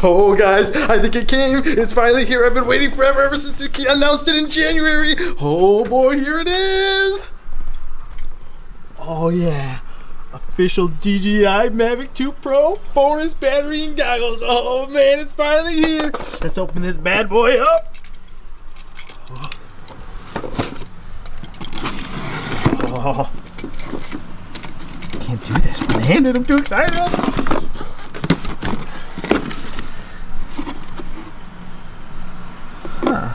Oh guys, I think it came. It's finally here. I've been waiting forever, ever since it announced it in January. Oh boy, here it is. Oh yeah. Official DJI Mavic 2 Pro bonus battery and goggles. Oh man, it's finally here. Let's open this bad boy up. Oh. Can't do this one-handed. I'm too excited. Huh.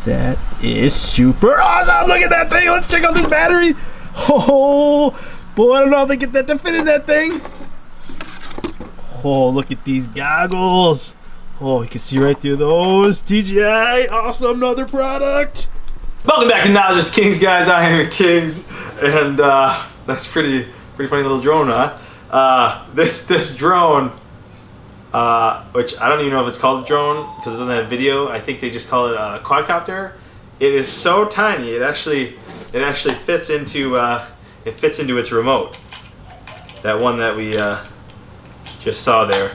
That is super awesome. Look at that thing. Let's check out this battery. Oh, boy, I don't know how they get that to fit in that thing. Oh, look at these goggles. Oh, you can see right through those. DJI, awesome, another product. Welcome back to Knowledge is Kings, guys. I am Kings, and that's pretty funny little drone, huh? This drone, which I don't even know if it's called a drone because it doesn't have video. I think they just call it a quadcopter. It is so tiny. It actually fits into its remote. That one that we just saw there.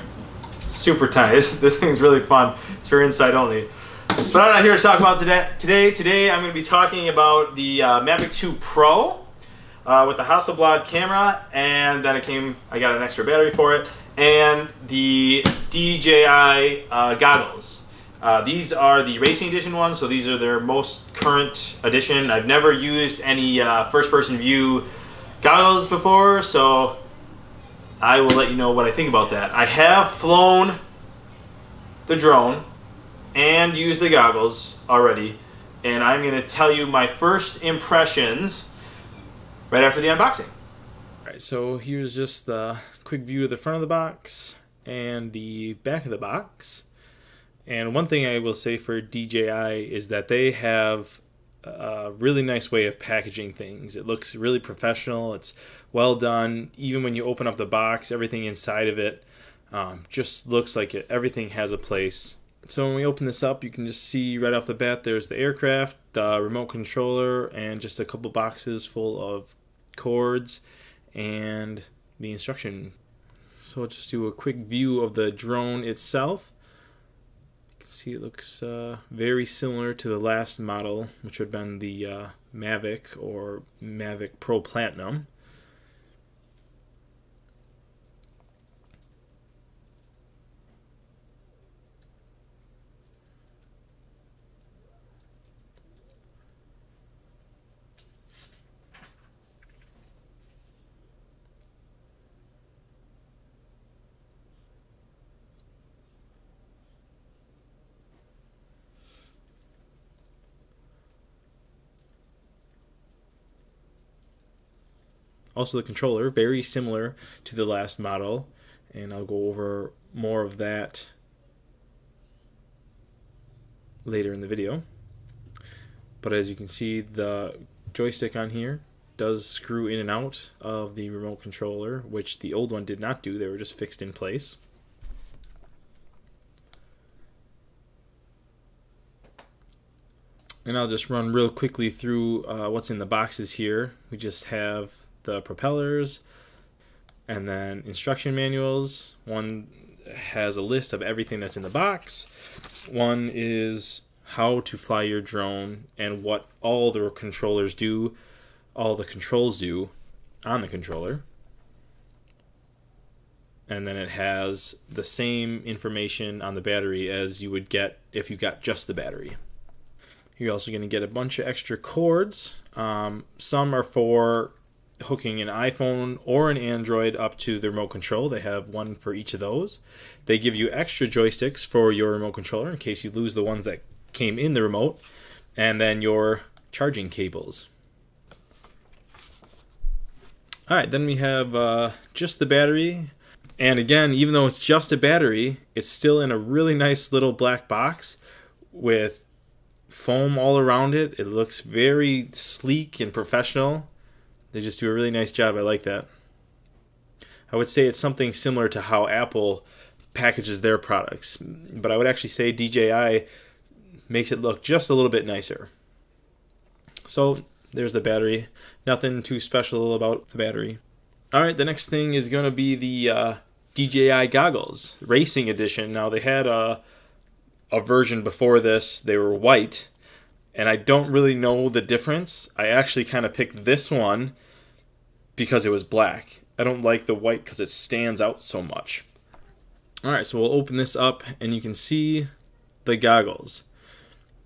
Super tiny. This thing's really fun. It's for inside only. But I'm not here to talk about today. I'm going to be talking about the Mavic 2 Pro with the Hasselblad camera, and then I got an extra battery for it, and the DJI goggles. These are the racing edition ones, so these are their most current edition. I've never used any first-person view goggles before, so I will let you know what I think about that. I have flown the drone and used the goggles already, and I'm going to tell you my first impressions right after the unboxing. Alright, so here's just the quick view of the front of the box and the back of the box. And one thing I will say for DJI is that they have a really nice way of packaging things. It looks really professional. It's well done. Even when you open up the box, everything inside of it just looks like everything has a place. So when we open this up, you can just see right off the bat there's the aircraft, the remote controller, and just a couple boxes full of cords and the instruction. So I'll just do a quick view of the drone itself. You can see it looks very similar to the last model, which would have been the Mavic or Mavic Pro Platinum. Also the controller, very similar to the last model, and I'll go over more of that later in the video. But as you can see, the joystick on here does screw in and out of the remote controller, which the old one did not do. They were just fixed in place. And I'll just run real quickly through what's in the boxes here. We just have the propellers and then instruction manuals. One has a list of everything that's in the box. One is how to fly your drone and what all the controllers do, all the controls do on the controller. And then it has the same information on the battery as you would get if you got just the battery. You're also going to get a bunch of extra cords. Some are for hooking an iPhone or an Android up to the remote control. They have one for each of those. They give you extra joysticks for your remote controller in case you lose the ones that came in the remote, and then your charging cables. Alright, then we have just the battery, and again, even though it's just a battery, it's still in a really nice little black box with foam all around it. It looks very sleek and professional. They just do a really nice job. I like that. I would say it's something similar to how Apple packages their products, but I would actually say DJI makes it look just a little bit nicer. So there's the battery. Nothing too special about the battery. Alright, the next thing is going to be the DJI goggles, Racing Edition. Now, they had a version before this. They were white, and I don't really know the difference. I actually kind of picked this one because it was black. I don't like the white because it stands out so much. Alright, so we'll open this up, and you can see the goggles.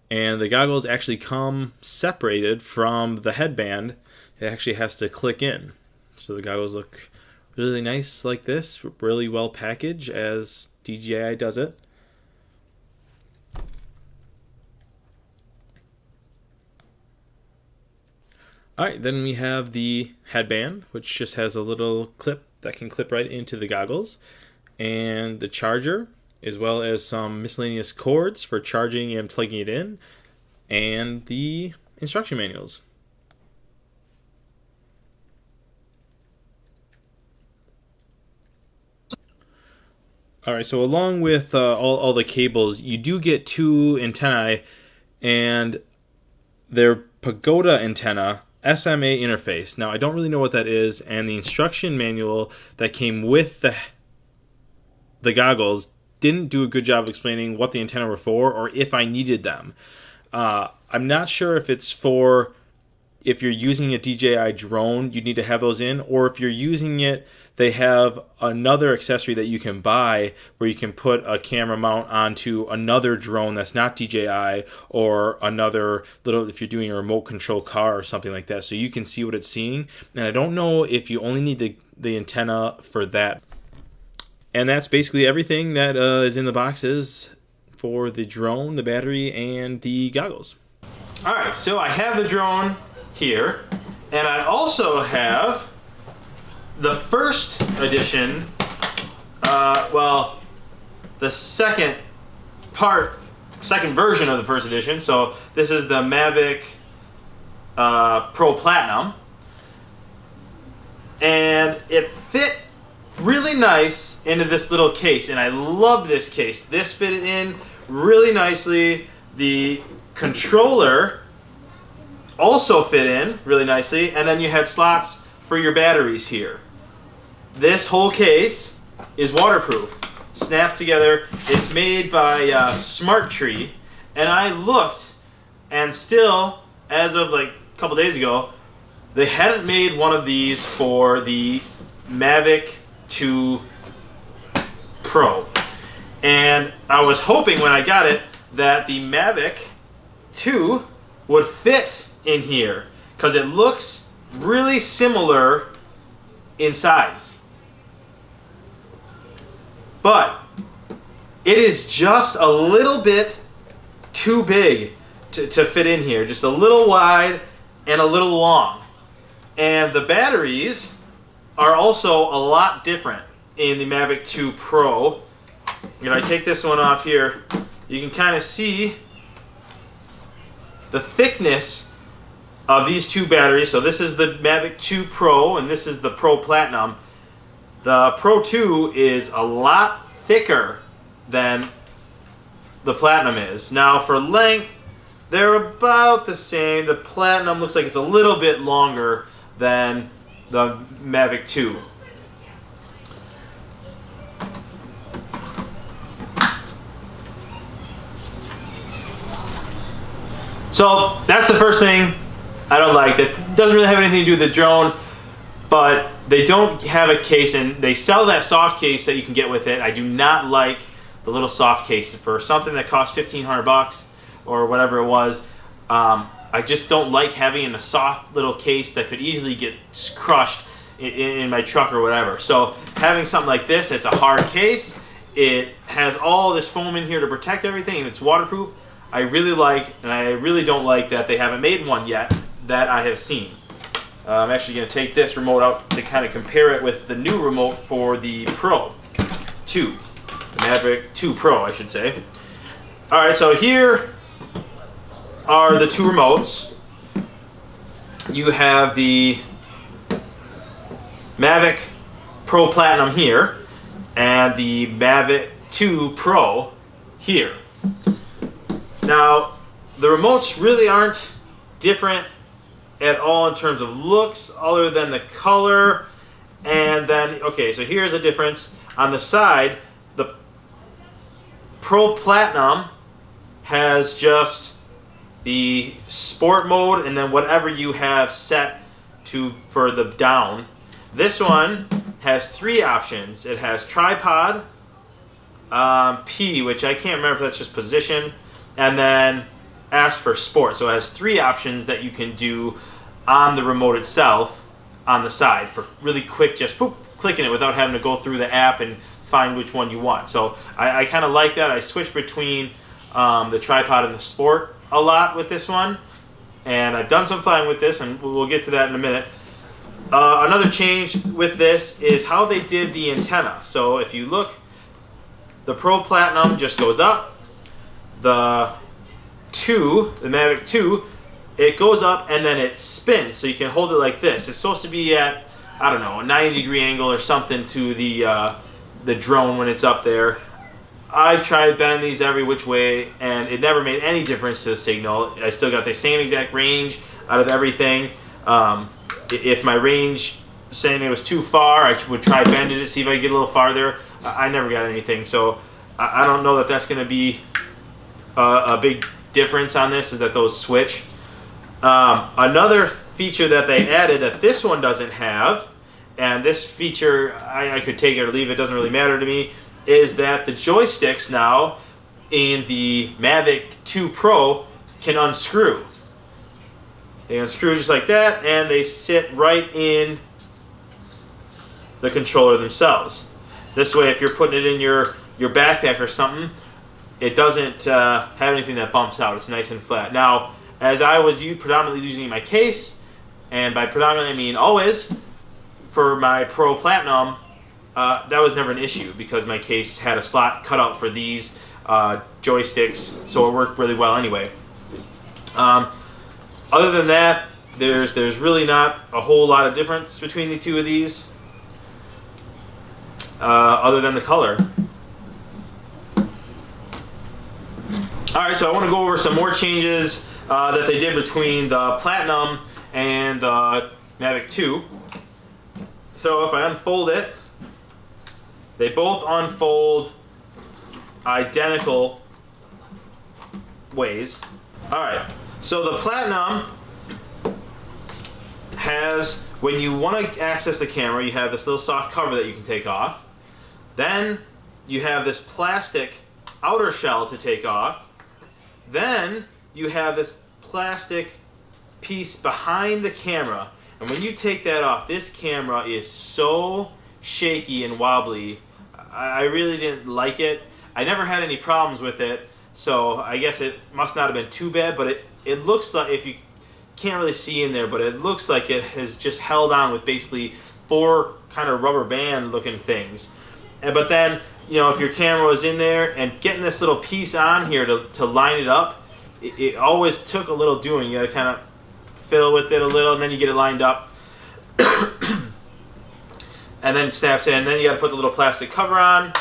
And the goggles actually come separated from the headband. It actually has to click in. So the goggles look really nice like this, really well packaged as DJI does it. Alright, then we have the headband, which just has a little clip that can clip right into the goggles, and the charger, as well as some miscellaneous cords for charging and plugging it in, and the instruction manuals. Alright, so along with all the cables, you do get two antennae, and they're Pagoda antenna SMA interface. Now, I don't really know what that is, and the instruction manual that came with the goggles didn't do a good job of explaining what the antenna were for or if I needed them. I'm not sure if it's for if you're using a DJI drone, you need to have those in, or if you're using it, they have another accessory that you can buy where you can put a camera mount onto another drone that's not DJI, or another little, if you're doing a remote control car or something like that, so you can see what it's seeing. And I don't know if you only need the antenna for that. And that's basically everything that is in the boxes for the drone, the battery, and the goggles. Alright, so I have the drone here, and I also have the first edition, well, the second version of the first edition. So this is the Mavic Pro Platinum, and it fit really nice into this little case, and I love this case. This fit it in really nicely. The controller also fit in really nicely, and then you had slots for your batteries here. This whole case is waterproof, snapped together. It's made by Smart Tree, and I looked, and still, as of like a couple days ago, they hadn't made one of these for the Mavic 2 Pro. And I was hoping when I got it that the Mavic 2 would fit in here, because it looks really similar in size. But it is just a little bit too big to fit in here. Just a little wide and a little long. And the batteries are also a lot different in the Mavic 2 Pro. If I take this one off here, you can kind of see the thickness of these two batteries. So this is the Mavic 2 Pro, and this is the Pro Platinum. The Pro 2 is a lot thicker than the Platinum is. Now for length, they're about the same. The Platinum looks like it's a little bit longer than the Mavic 2. So that's the first thing I don't like. That doesn't really have anything to do with the drone, but they don't have a case, and they sell that soft case that you can get with it. I do not like the little soft case for something that costs $1,500 or whatever it was. I just don't like having a soft little case that could easily get crushed in my truck or whatever. So having something like this, it's a hard case. It has all this foam in here to protect everything, and it's waterproof. I really like, and I really don't like that they haven't made one yet that I have seen. I'm actually going to take this remote out to kind of compare it with the new remote for the Pro 2. The Mavic 2 Pro, I should say. Alright, so here are the two remotes. You have the Mavic Pro Platinum here, and the Mavic 2 Pro here. Now, the remotes really aren't different at all in terms of looks, other than the color. And then, okay, so here's a difference. On the side, the Pro Platinum has just the sport mode and then whatever you have set to for the down. This one has 3 options. It has tripod, P, which I can't remember if that's just position, and then S for sport. So it has 3 options that you can do on the remote itself on the side for really quick, just boop, clicking it without having to go through the app and find which one you want. So I kind of like that. I switch between the tripod and the sport a lot with this one, and I've done some flying with this, and we'll get to that in a minute. Another change with this is how they did the antenna. So if you look, the Pro Platinum just goes up. The Mavic 2, it goes up and then it spins, so you can hold it like this. It's supposed to be at, I don't know, a 90-degree angle or something to the drone when it's up there. I've tried bending these every which way, and it never made any difference to the signal. I still got the same exact range out of everything. If my range saying it was too far, I would try bending it, see if I could get a little farther. I never got anything, so I don't know that that's going to be a big difference on this, is that those switch. Another feature that they added that this one doesn't have, and this feature I could take it or leave, it doesn't really matter to me, is that the joysticks now in the Mavic 2 Pro can unscrew. They unscrew just like that, and they sit right in the controller themselves. This way, if you're putting it in your backpack or something, it doesn't have anything that bumps out. It's nice and flat. Now, as I was predominantly using my case, and by predominantly I mean always, for my Pro Platinum, that was never an issue because my case had a slot cut out for these joysticks, so it worked really well anyway. Other than that, there's really not a whole lot of difference between the two of these, other than the color. Alright, so I want to go over some more changes that they did between the Platinum and the Mavic 2. So if I unfold it, they both unfold identical ways. Alright, so the Platinum has, when you want to access the camera, you have this little soft cover that you can take off. Then you have this plastic outer shell to take off. Then you have this plastic piece behind the camera. And when you take that off, this camera is so shaky and wobbly. I really didn't like it. I never had any problems with it, so I guess it must not have been too bad, but it looks like, if you can't really see in there, but it looks like it has just held on with basically 4 kind of rubber band looking things. But then, you know, if your camera was in there and getting this little piece on here to line it up, it always took a little doing. You got to kind of fiddle with it a little, and then you get it lined up. And then it snaps in, and then you got to put the little plastic cover on,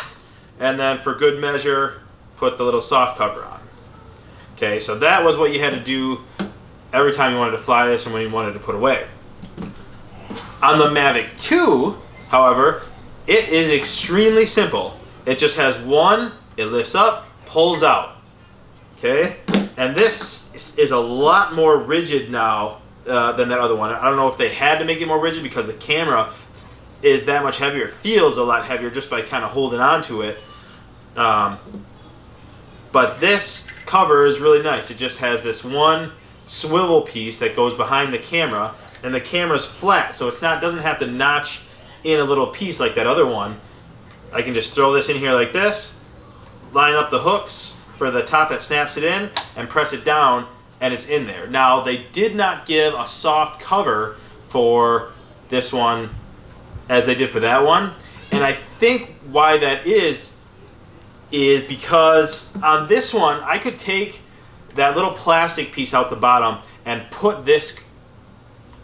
and then for good measure, put the little soft cover on. Okay, so that was what you had to do every time you wanted to fly this and when you wanted to put away. On the Mavic 2, however, it is extremely simple. It just has one, it lifts up, pulls out. Okay, and this is a lot more rigid now than that other one. I don't know if they had to make it more rigid because the camera is that much heavier. It feels a lot heavier just by kind of holding on to it. But this cover is really nice. It just has this one swivel piece that goes behind the camera, and the camera's flat, so doesn't have to notch in a little piece like that other one. I can just throw this in here like this, line up the hooks for the top that snaps it in, and press it down, and it's in there. Now, they did not give a soft cover for this one as they did for that one, and I think why that is because on this one, I could take that little plastic piece out the bottom and put this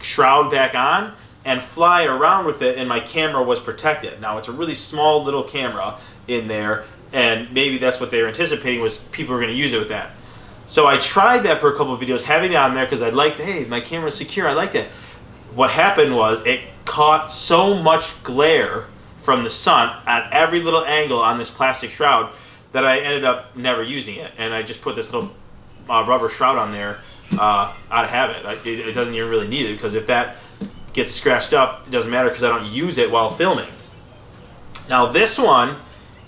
shroud back on and fly around with it, and my camera was protected. Now, it's a really small little camera in there, and maybe that's what they were anticipating, was people were going to use it with that. So I tried that for a couple of videos, having it on there because I liked, hey, my camera's secure, I liked it. What happened was it caught so much glare from the sun at every little angle on this plastic shroud that I ended up never using it. And I just put this little rubber shroud on there out of habit. It doesn't even really need it, because if that gets scratched up, it doesn't matter because I don't use it while filming. Now this one,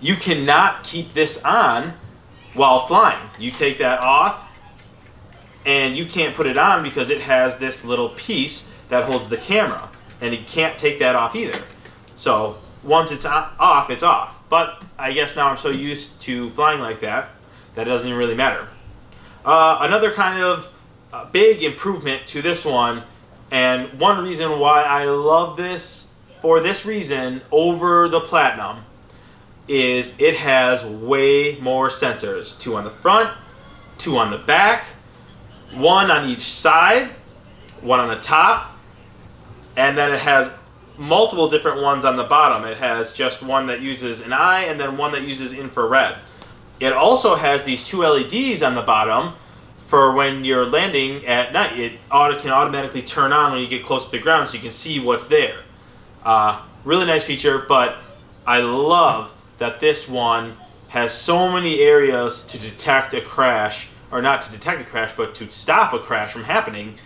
you cannot keep this on while flying. You take that off and you can't put it on because it has this little piece that holds the camera, and you can't take that off either. So once it's off, it's off. But I guess now I'm so used to flying like that that it doesn't even really matter. Another kind of big improvement to this one, and one reason why I love this for this reason over the Platinum, is it has way more sensors. 2 on the front, 2 on the back, 1 on each side, 1 on the top, and then it has multiple different ones on the bottom. It has just one that uses an eye and then one that uses infrared. It also has these 2 LEDs on the bottom for when you're landing at night. It can automatically turn on when you get close to the ground so you can see what's there. Really nice feature, but I love that this one has so many areas to detect a crash, or not to detect a crash, but to stop a crash from happening,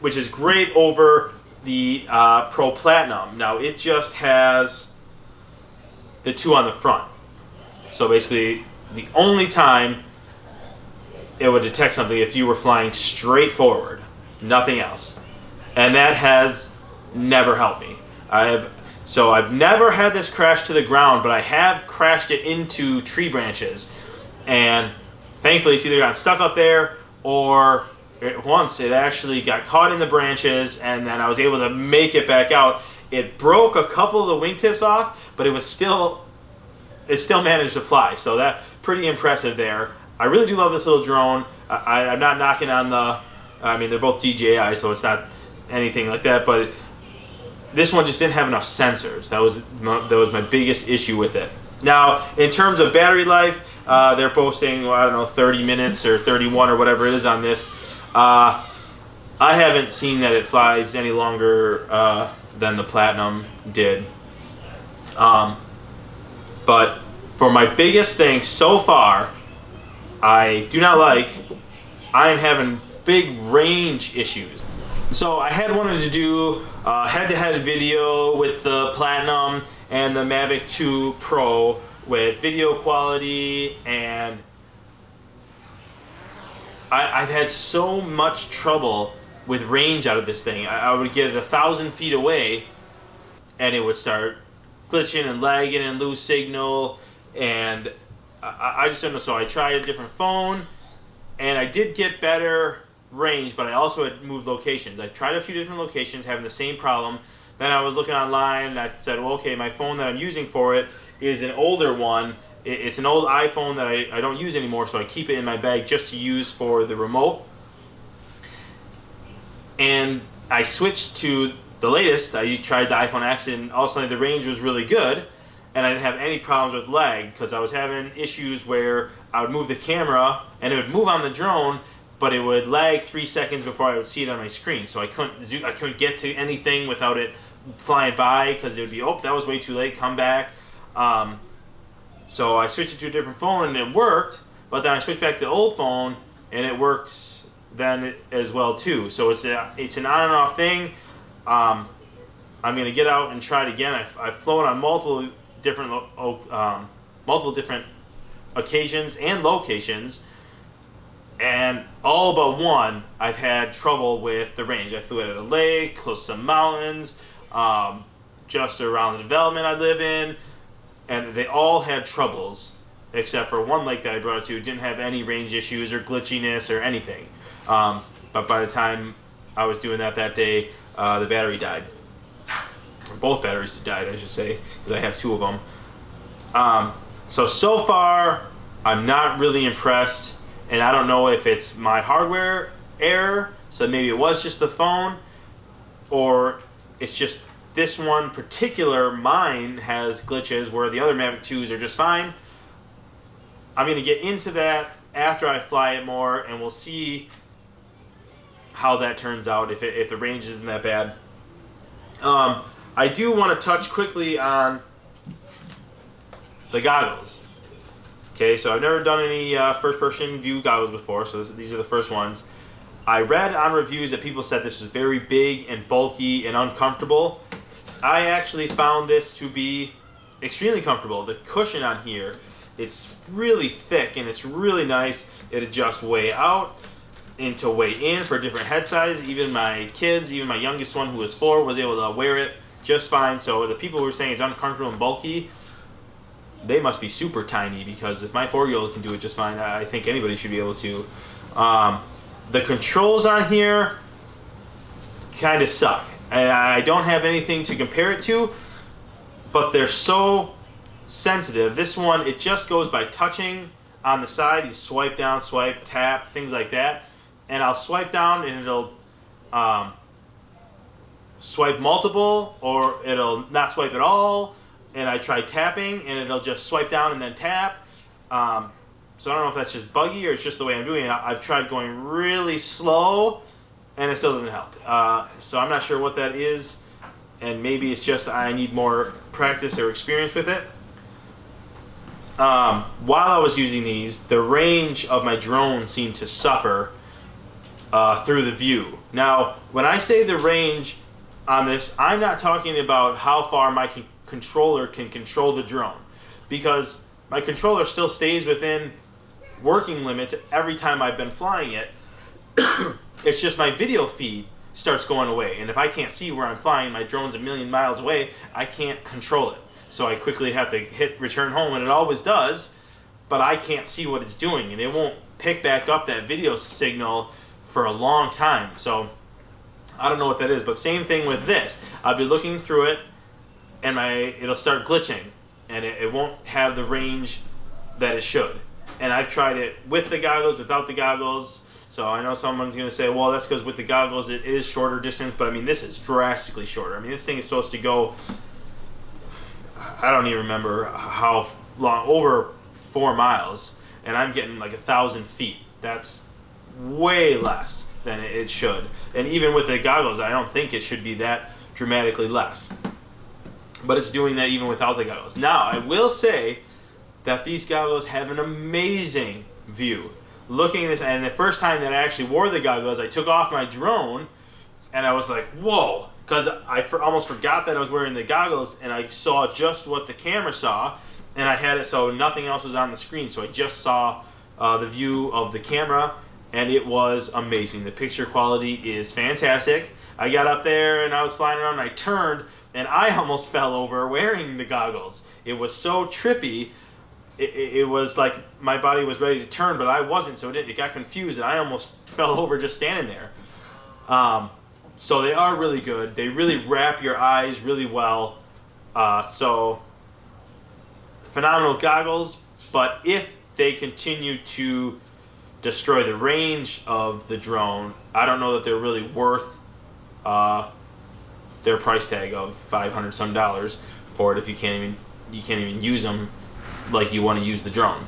which is great over the Pro Platinum. Now it just has the 2 on the front. So basically the only time it would detect something if you were flying straight forward, nothing else. And that has never helped me. So I've never had this crash to the ground, but I have crashed it into tree branches. And thankfully it's either gotten stuck up there, or once it actually got caught in the branches, and then I was able to make it back out. It broke a couple of the wingtips off, but it still managed to fly. So that pretty impressive there. I really do love this little drone. I'm not knocking on I mean, they're both DJI, so it's not anything like that, but this one just didn't have enough sensors. That was my biggest issue with it. Now, in terms of battery life, they're posting, well, I don't know, 30 minutes or 31 or whatever it is on this. I haven't seen that it flies any longer than the Platinum did. But for my biggest thing so far, I do not like, I am having big range issues. So I had wanted to do a head-to-head video with the Platinum and the Mavic 2 Pro with video quality, and I've had so much trouble with range out of this thing. I would get it 1,000 feet away and it would start glitching and lagging and lose signal, and I just don't know. So I tried a different phone and I did get better range, but I also had moved locations. I tried a few different locations having the same problem. Then I was looking online and I said, well, okay, my phone that I'm using for it is an older one. It's an old iPhone that I don't use anymore, so I keep it in my bag just to use for the remote. And I switched to the latest. I tried the iPhone X, and all of a sudden the range was really good, and I didn't have any problems with lag, because I was having issues where I would move the camera and it would move on the drone, but it would lag 3 seconds before I would see it on my screen. So I couldn't get to anything without it flying by, because it would be, oh, that was way too late, come back. So I switched it to a different phone and it worked, but then I switched back to the old phone and it worked then as well too. So it's an on and off thing. I'm gonna get out and try it again. I've flown on multiple different occasions and locations, and all but one I've had trouble with the range. I flew it at a lake, close to some mountains, just around the development I live in, and they all had troubles except for one lake that I brought it to. It didn't have any range issues or glitchiness or anything. But by the time I was doing that day, the battery died. Or both batteries died, I should say, because I have 2 of them. So far, I'm not really impressed, and I don't know if it's my hardware error, so maybe it was just the phone, or it's just this one particular, mine has glitches where the other Mavic 2s are just fine. I'm going to get into that after I fly it more, and we'll see how that turns out, if the range isn't that bad. I do want to touch quickly on the goggles. Okay, so I've never done any first-person view goggles before, so these are the first ones. I read on reviews that people said this was very big and bulky and uncomfortable. I actually found this to be extremely comfortable. The cushion on here, it's really thick and it's really nice. It adjusts way out into way in for different head sizes. Even my kids, even my youngest one who was 4, was able to wear it just fine. So the people who are saying it's uncomfortable and bulky, they must be super tiny, because if my 4-year-old can do it just fine, I think anybody should be able to. The controls on here kind of suck. I don't have anything to compare it to, but they're so sensitive. This one, it just goes by touching on the side. You swipe down, swipe, tap, things like that. And I'll swipe down and it'll swipe multiple, or it'll not swipe at all. And I try tapping and it'll just swipe down and then tap. So I don't know if that's just buggy or it's just the way I'm doing it. I've tried going really slow and it still doesn't help. So I'm not sure what that is, and maybe it's just I need more practice or experience with it. While I was using these, the range of my drone seemed to suffer through the view. Now, when I say the range on this, I'm not talking about how far my controller can control the drone, because my controller still stays within working limits every time I've been flying it. It's just my video feed starts going away, and if I can't see where I'm flying, my drone's a million miles away, I can't control it. So I quickly have to hit return home, and it always does, but I can't see what it's doing, and it won't pick back up that video signal for a long time. So I don't know what that is, but same thing with this. I'll be looking through it, and it'll start glitching, and it won't have the range that it should. And I've tried it with the goggles, without the goggles. So I know someone's going to say, well, that's because with the goggles it is shorter distance, but I mean, this is drastically shorter. I mean, this thing is supposed to go, I don't even remember how long, over 4 miles, and I'm getting like 1,000 feet. That's way less than it should. And even with the goggles, I don't think it should be that dramatically less. But it's doing that even without the goggles. Now, I will say that these goggles have an amazing view. Looking at this, and the first time that I actually wore the goggles, I took off my drone, and I was like, whoa, because I almost forgot that I was wearing the goggles, and I saw just what the camera saw, and I had it so nothing else was on the screen, so I just saw the view of the camera, and it was amazing. The picture quality is fantastic. I got up there, and I was flying around, and I turned, and I almost fell over wearing the goggles. It was so trippy. It was like my body was ready to turn, but I wasn't, so it got confused, and I almost fell over just standing there. So they are really good. They really wrap your eyes really well. So phenomenal goggles, but if they continue to destroy the range of the drone, I don't know that they're really worth their price tag of $500 some for it if you can't even use them like you want to use the drone.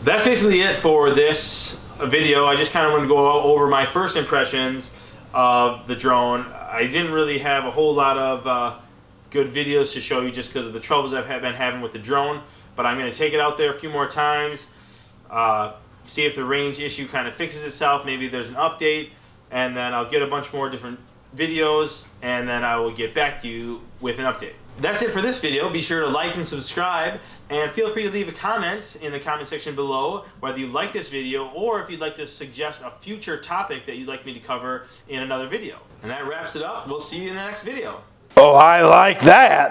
That's basically it for this video. I just kind of wanted to go over my first impressions of the drone. I didn't really have a whole lot of good videos to show you just because of the troubles I've been having with the drone, but I'm going to take it out there a few more times, see if the range issue kind of fixes itself. Maybe there's an update, and then I'll get a bunch more different videos, and then I will get back to you with an update. That's it for this video. Be sure to like and subscribe, and feel free to leave a comment in the comment section below whether you like this video or if you'd like to suggest a future topic that you'd like me to cover in another video. And that wraps it up. We'll see you in the next video. Oh, I like that.